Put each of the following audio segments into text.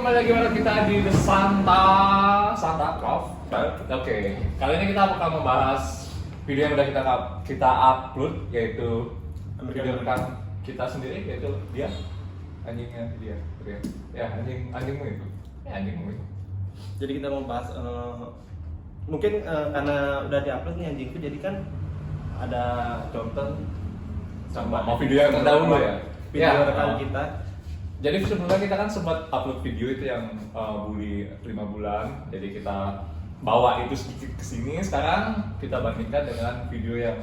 kembali lagi bareng kita di The Santa Prof. Oke, kali ini kita akan membahas video yang udah kita upload, yaitu video rekan kita sendiri, yaitu dia anjingnya dia. Ya, anjingmu itu. Ya, anjingmu itu. Jadi kita mau bahas mungkin karena udah diupload nih anjingku, jadi kan ada contoh sama mau video yang terdahulu ya. Video Ya, rekan kita. Jadi sebelumnya kita kan sempat upload video itu yang bully 5 bulan. Jadi kita bawa itu sedikit ke sini. Sekarang kita bandingkan dengan video yang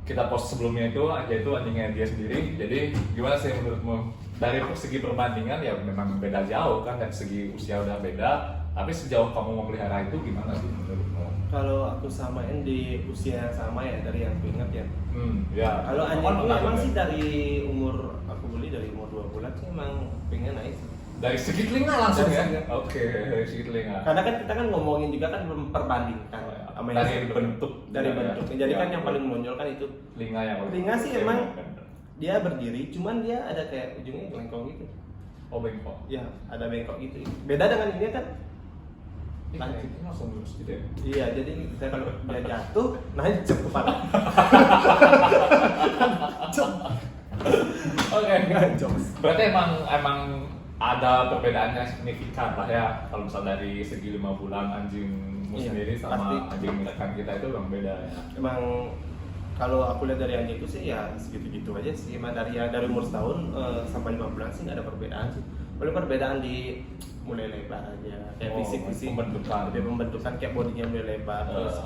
kita post sebelumnya itu, yaitu anjingnya dia sendiri. Jadi gimana sih menurutmu? Dari segi perbandingan ya memang beda jauh kan, dari segi usia udah beda. Tapi sejauh kamu memelihara itu gimana sih menurutmu? Kalau aku samain di usia yang sama ya, dari yang aku ingat ya. Ya. Kalau anjingku emang sih dari umur aku beli dari umur 2 bulan sih emang pengen naik. Dari segi telinga langsung Dari ya? segi. Oke, dari segi telinga. Karena kan kita kan ngomongin juga kan memperbandingkan sama yang Dari sebelumnya. bentuk. Dari bentuknya. Jadi Ya. kan yang paling menonjol kan itu Telinga yang telinga sih Oke, emang bener. dia berdiri, cuman dia ada kayak ujungnya lengkong gitu. Oh, bengkok. Ya, ada bengkok gitu. Beda dengan ini kan. Nah, itu langsung lurus gitu ya. Iya, jadi kita kalau dia jatuh, nancep kepala. Oke. Jokes. Berarti emang ada perbedaannya signifikan lah ya. Kalau misal dari segi 5 bulan anjingmu Iya, sendiri sama pasti. anjing rekan kita itu memang beda ya. Emang kalau aku lihat dari anjingku sih ya segitu-gitu aja sih. Emang dari umur setahun sampai 5 bulan sih nggak ada perbedaan sih. Paling perbedaan di mulai lebar aja, kayak fisik pembentukan. lebih pembentukan, kayak bodinya mulai lebar, terus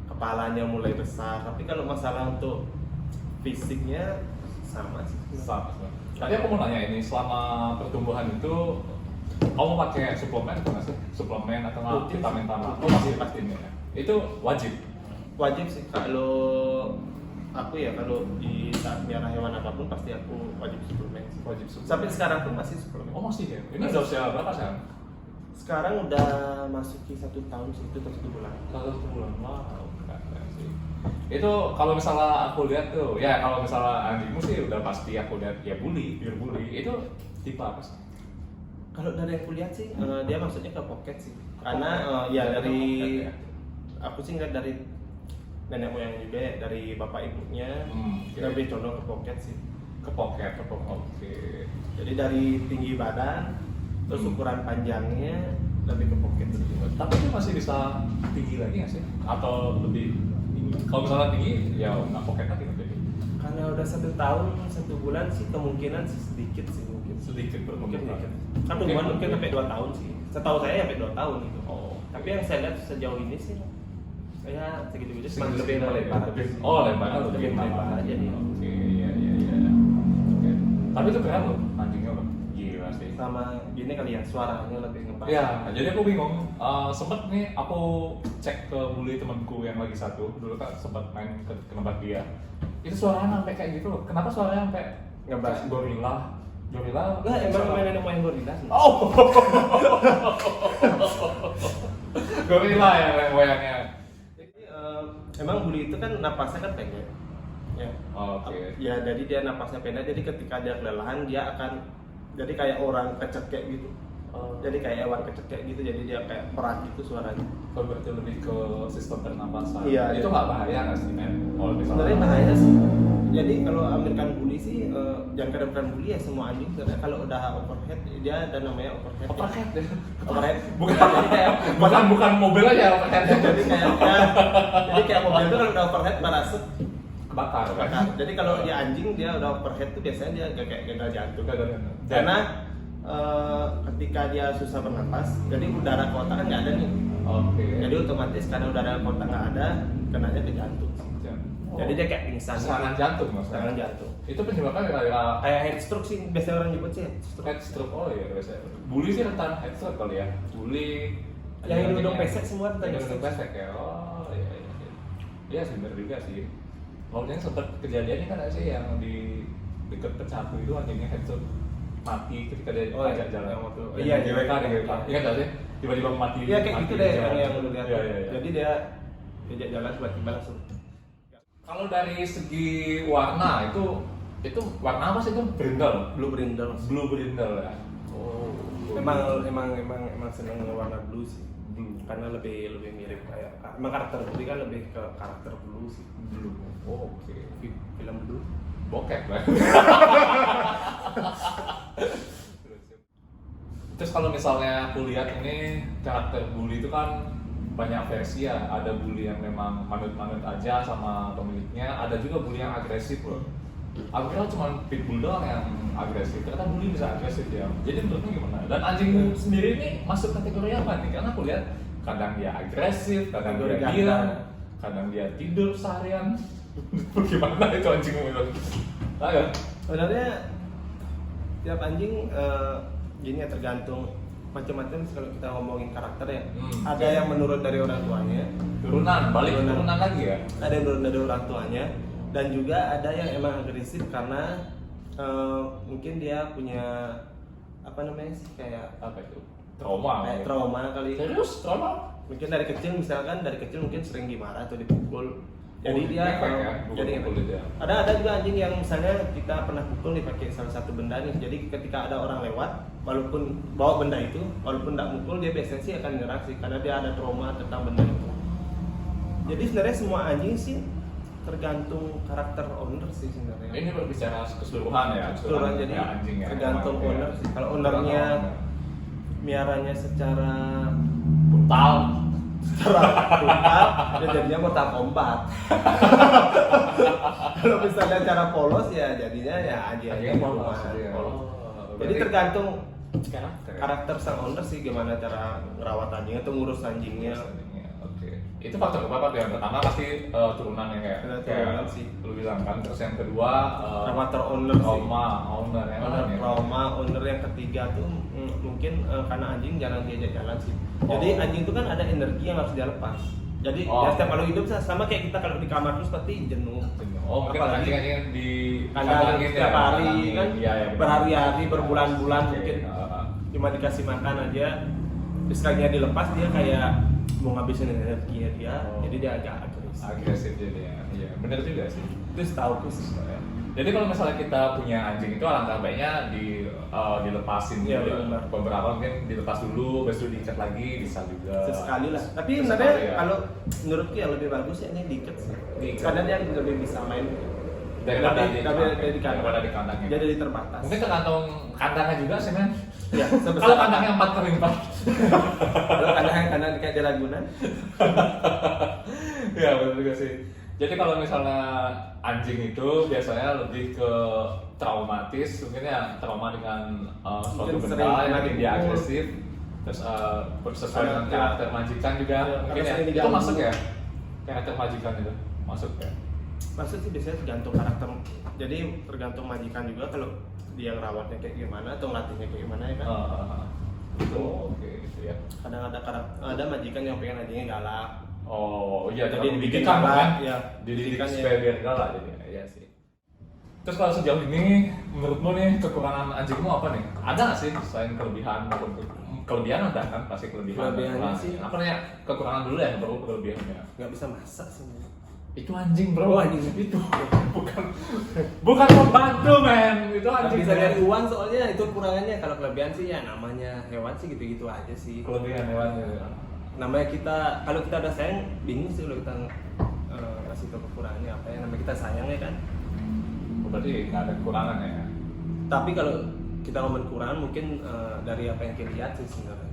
kepalanya mulai besar. Tapi kalau masalah untuk fisiknya sama sih. Sama. Tadi aku mau nanya ini, selama pertumbuhan itu kamu pakai suplemen atau nggak sih? Suplemen atau nggak Rutin. vitamin tambah? Oh, masih pasti ini ya. Itu wajib. Wajib sih kalau aku ya, kalau di saat melihara hewan apapun pasti aku wajib suplemen sih. Wajib suplemen. Sampai sekarang pun masih suplemen. Oh, masih ya. Ini udah usia berapa sekarang? Sekarang udah masuki 1 tahun sih, itu 1 bulan. 1 bulan. Wow, keren sih. Itu kalau misalnya aku lihat tuh, ya kalau misalnya anjingmu sih udah pasti aku lihat ya pure bully. Itu tipe apa sih? Kalau dari yang kulihat sih, dia maksudnya ke pocket sih. Karena Pocket. ya Ke dari pocket ya? aku sih ngeliat dari nenek moyang juga ya, dari bapak ibunya Oke. lebih condong ke pocket sih. Ke pocket. Oke. Jadi dari tinggi badan, terus ukuran panjangnya lebih ke pocket sih. Tapi itu masih bisa tinggi lagi nggak sih? Atau lebih tinggi? Kalau misalnya tinggi, ya nggak pocket lagi nanti. Karena udah 1 tahun 1 bulan sih kemungkinan sih sedikit sih mungkin. Sedikit Mungkin berkembang. sedikit. Kan tumbuhan mungkin sampai 2 tahun sih. Setahu saya sampai 2 tahun gitu. Oh. Tapi yang saya lihat sejauh ini sih saya segitu-gitu, cuma Segitu lebih melebar. Oh, lebarnya Lebih melebar aja nih. Oke, iya. Oke. Tapi itu keren loh, anjingnya loh. Gila sih. Sama gini kali ya, suaranya lebih ngepas. Ya, jadi aku bingung. Sempet nih aku cek ke bully temanku yang lagi satu. Dulu kan sempat main ke tempat dia. Itu suaranya sampai kayak gitu loh. Kenapa suaranya sampai Ngebas. kayak gorila? Nah, emang mainan yang main gorila sih. Oh. Gorila ya wayangnya. Jadi emang bully itu kan napasnya kan pendek. Ya. Oke. Ya, jadi dia napasnya pendek, jadi ketika dia kelelahan dia akan jadi kayak orang kecekek gitu. Jadi kayak hewan kecekek gitu, jadi dia kayak berat gitu suaranya. Kalau berarti lebih ke sistem pernapasan. Iya, Itu iya. nggak bahaya nggak sih, men? Kalau misalnya Sebenarnya bahaya sih. Jadi kalau American Bully sih, jangan ke American Bully ya, semua anjing sebenarnya kalau udah overhead dia ada namanya overhead. overhead ya? Overhead. Bukan, Jadi kayak bukan mobil aja overhead. jadi kayak ya, jadi kayak mobil itu kalau udah overhead parasut Kebakar. bakar. Jadi kalau dia anjing dia udah overhead tuh biasanya dia kayak gagal jantung. Gagal. Karena ketika dia susah bernapas, jadi udara ke otak kan nggak ada nih. Oke. Jadi otomatis karena udara ke otak nggak ada, kenanya ke jantung. Oh. Jadi dia kayak pingsan. serangan jantung maksudnya. Serangan jantung. Itu penyebabnya kayak Kayak head stroke sih biasanya orang nyebut sih head stroke. head stroke. Oh iya biasanya. Bully sih rentan head stroke kali ya. Bully. Yang hidung pesek semua rentan Yang head hidung stroke. pesek ya. Oh iya. Iya sih benar juga sih. Kalau sempat kejadiannya kan ada sih yang di dekat Pecatu itu anjingnya head stroke mati ketika dia ajak jalan. Iya, GWK di GWK. Iya nggak sih? Tiba-tiba mati. Iya kayak gitu deh jalan. yang lu lihat. Iya. Jadi dia diajak jalan tiba-tiba langsung. Kalau dari segi warna itu warna apa sih itu? Brindle. Blue brindle. Blue brindle ya. Oh, emang seneng warna blue sih. blue. Karena lebih mirip kayak emang karakter Bully kan lebih ke karakter blue sih. Blue. Oh, oke. Film blue. Bokep lah. Terus kalau misalnya aku lihat ini karakter bully itu kan banyak versi ya. Ada bully yang memang manut-manut aja sama pemiliknya, ada juga bully yang agresif loh. Aku kira cuma pitbull doang yang agresif, ternyata bully bisa agresif ya. Jadi menurutmu gimana? Dan anjingmu sendiri ini masuk kategori apa nih? Karena aku lihat kadang dia agresif, kadang dia Kategori diam, ganda. kadang dia tidur seharian. Bagaimana itu anjingmu itu? Ayo. Sebenarnya tiap anjing gini ya, tergantung macam-macam kalau kita ngomongin karakter ya. Ada yang menurun dari orang tuanya, Balik turunan lagi ya? ada yang menurun dari orang tuanya, dan juga ada yang emang agresif karena mungkin dia punya apa namanya sih, kayak Apa itu? Trauma. kayak trauma kali. Serius? Trauma? Mungkin dari kecil, misalkan dari kecil mungkin sering dimarah atau dipukul. Jadi Oh, dia ngefek ya? Bukan jadi pukul ngefek. dia. Ada juga anjing yang misalnya kita pernah pukul dipakai salah satu benda nih. Jadi ketika ada orang lewat, walaupun bawa benda itu, walaupun tidak mukul, dia biasanya sih akan nyerang sih karena dia ada trauma tentang benda itu. Jadi sebenarnya semua anjing sih tergantung karakter owner sih sebenarnya. Ini berbicara keseluruhan ya? Keseluruhan, jadi ya, anjing ya? tergantung emang, owner ya. sih. Kalau ownernya miaranya secara Brutal. brutal, ya jadinya Mortal Kombat. Kalau misalnya cara polos ya jadinya ya Anjingnya polos, iya. polos. Oh, Jadi berarti tergantung karakter. karakter sang owner sih, gimana cara ngerawat anjingnya atau ngurus anjingnya. Oke. Itu faktor apa tuh? Yang pertama pasti turunan yang kayak Turunan sih. lu bilang kan. Terus yang kedua Karakter owner sih. trauma owner yang Owner mana nih? trauma, owner yang ketiga tuh mungkin karena anjing jarang diajak jalan sih. Jadi Oh. anjing itu kan ada energi yang harus dia lepas. Jadi Oh. ya setiap kalau hidup sama kayak kita kalau di kamar terus pasti jenuh. Oh, mungkin Apalagi anjing-anjing yang di kandang kandangin setiap hari kandangin. kan, Iya, ya, benar. berhari-hari, berbulan-bulan Oke, mungkin heeh. cuma dikasih makan aja. Terus sekalinya dilepas dia kayak mau ngabisin energinya dia, Oh. jadi dia agak agresif. Agresif jadi ya. Iya, benar juga sih. Terus tahu sih sebenarnya. Jadi kalau misalnya kita punya anjing itu alangkah baiknya dilepasin Iya, dulu. benar. Beberapa mungkin dilepas dulu, besok diikat lagi bisa juga. Sesekali lah. Tapi Sesekali sebenarnya ya. kalau menurutku yang lebih bagus ya ini diikat sih. Diikat. Karena dia lebih bisa main. Daripada Dari daripada di kandangnya. Dia jadi terbatas. Mungkin tergantung kandangnya juga sih men. Ya, Kalau kandangnya 4x4. kalau kandang kayak di Ragunan. Ya benar juga sih. Jadi kalau misalnya anjing itu biasanya lebih ke traumatis, mungkin ya trauma dengan suatu Mungkin benda sering yang kena mungkin dia dipukul. agresif, terus sesuai dengan Ada- karakter majikan juga Ya, mungkin karena ya. sering Itu diganggu. masuk ya karakter majikan itu masuk ya. Maksud sih biasanya tergantung karakter. Jadi tergantung majikan juga kalau dia ngerawatnya kayak gimana atau ngelatihnya kayak gimana ya kan. Itu oke itu ya. Kadang ada majikan yang pengen anjingnya galak. Oh iya, Jadi dibikin didikan galak, kan? ya. Dididik Didikannya. supaya biar galak jadi. Iya sih. Terus kalau sejauh ini menurutmu nih kekurangan anjingmu apa nih? Ada nggak sih selain kelebihan maupun kelebihan ada kan pasti kelebihan. Kelebihannya dan sih. apa namanya kekurangan dulu ya baru kelebihannya. Nggak bisa masak sebenarnya. Itu anjing bro. Oh, anjing. Itu bukan pembantu men. Itu Nggak anjing. bisa nyari uang soalnya itu kekurangannya. Kalau kelebihan sih ya namanya hewan sih gitu-gitu aja sih. Kelebihan hewan gitu. Namanya kita kalau kita udah sayang bingung sih kalau kita kasih ke kekurangannya apa ya, namanya kita sayang ya kan. Berarti nggak ada kekurangan ya. Tapi kalau kita ngomong kekurangan mungkin dari apa yang kita lihat sih sebenarnya.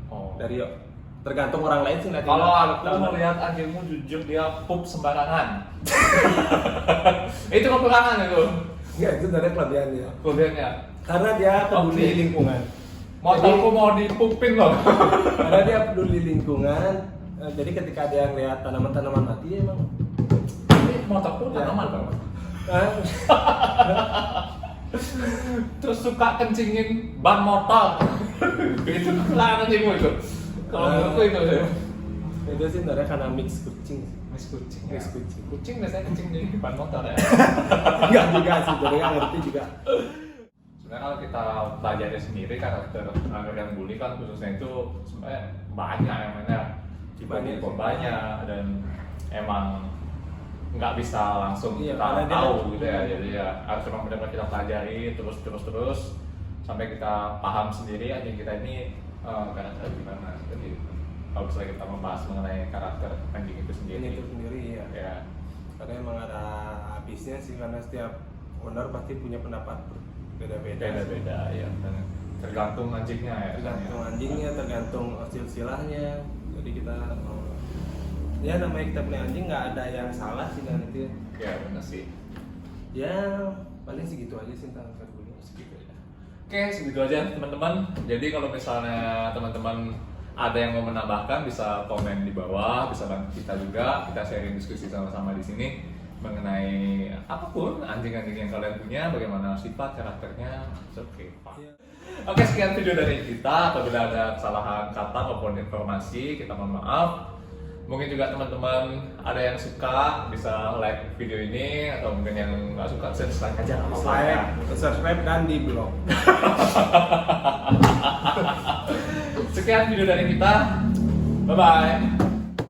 Oh. Dari tergantung orang lain sih ngeliatin. Kalau aku melihat anjingmu jujur dia pup sembarangan. Itu kekurangan itu. Enggak, itu sebenarnya kelebihannya. Kelebihannya. Karena dia peduli Oke. lingkungan. Motorku mau dipupin loh. Karena dia peduli lingkungan. Jadi ketika dia ngeliat tanaman-tanaman mati emang Ini motorku tanaman bang. Terus suka kencingin ban motor. Itu kekurangan anjingmu itu. Kalau menurutku itu ya. itu sih sebenarnya karena mix kucing. Mix kucing. Mix Ya. kucing. Kucing biasanya kencing di ban motor ya. Enggak juga sih, jadi nggak ngerti juga. Sebenarnya kalau kita pelajari sendiri karakter yang bully kan khususnya itu sebenarnya banyak yang mana Banyak sih. banyak dan emang nggak bisa langsung Iya, kita karena dia tahu kan- gitu ya, jadi ya harus memang benar-benar kita pelajari terus sampai kita paham sendiri anjing kita ini karakter gimana. Jadi kalau misalnya kita membahas mengenai karakter anjing itu sendiri. Ini itu sendiri ya. Ya. Karena emang ada habisnya sih, karena setiap owner pasti punya pendapat beda-beda. Beda-beda ya. Tergantung anjingnya ya. Tergantung anjingnya, tergantung silsilahnya. Jadi kita ya namanya kita punya anjing nggak ada yang salah sih kan itu. Ya benar sih. Ya paling segitu aja sih tentang pet bully. Segitu aja. Oke, segitu aja teman-teman. Jadi kalau misalnya teman-teman ada yang mau menambahkan bisa komen di bawah, bisa bantu kita juga. Kita sharing diskusi sama-sama di sini mengenai apapun anjing-anjing yang kalian punya, bagaimana sifat karakternya. Oke, Iya. Oke, sekian video dari kita. Apabila ada kesalahan kata maupun informasi, kita mohon maaf. Mungkin juga teman-teman ada yang suka bisa like video ini, atau mungkin yang nggak suka dislike aja nggak apa-apa ya. Subscribe dan di blog. Sekian video dari kita. Bye bye.